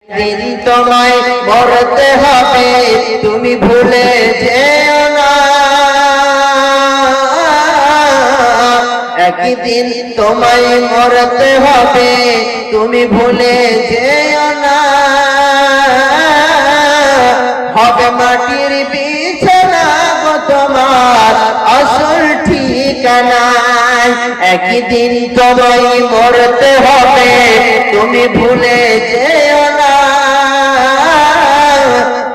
দিন তোমায় মরতে হবে, তুমি ভুলে যেও না। একদিন তোমায় মরতে হবে, তুমি ভুলে যেও না। হবে মাটির বিছানা গো তোমার আসল ঠিকানা। একদিন তোমায় মরতে হবে, তুমি ভুলে যেও না।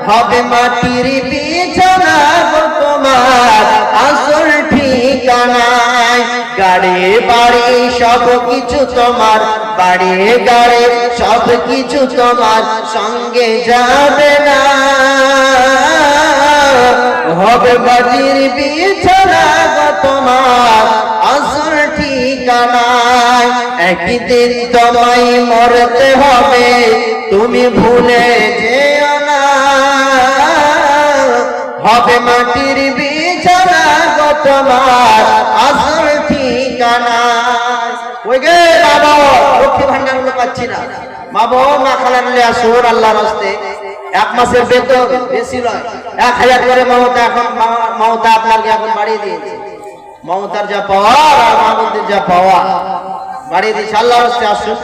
হবে মাটির বিছানা গো তোমার আসল ঠিকানা। গাড়ি বাড়ি সব কিছু তোমার, বাড়ি গাড়ি সব কিছু তোমার সঙ্গে যাবে না। হবে মাটির বিছানা গো তোমার আসল ঠিকানা। একদিন তোমায় মরতে হবে, তুমি ভুলে যেও না। হবে মাটির বিছানা গো তোমার আসল ঠিকানা। ওই গে বাবা লক্ষ্মী ভান্ডার গুলো পাচ্ছি না, মা বাবা মা খালা নিলে আসুন আল্লাহর রাস্তে। এক মাসের বেতন বেশি নয়, 1000 করে মমতা এখন মমতা আপনাকে এখন বাড়িয়ে দিয়েছে। মমতার যা পাওয়া আর মাহমুদের যা পাওয়া বাড়িয়ে দিয়েছে আল্লাহর রাস্তে। আসুন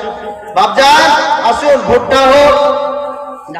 বাপজান আসুন, ভোটটা হোক।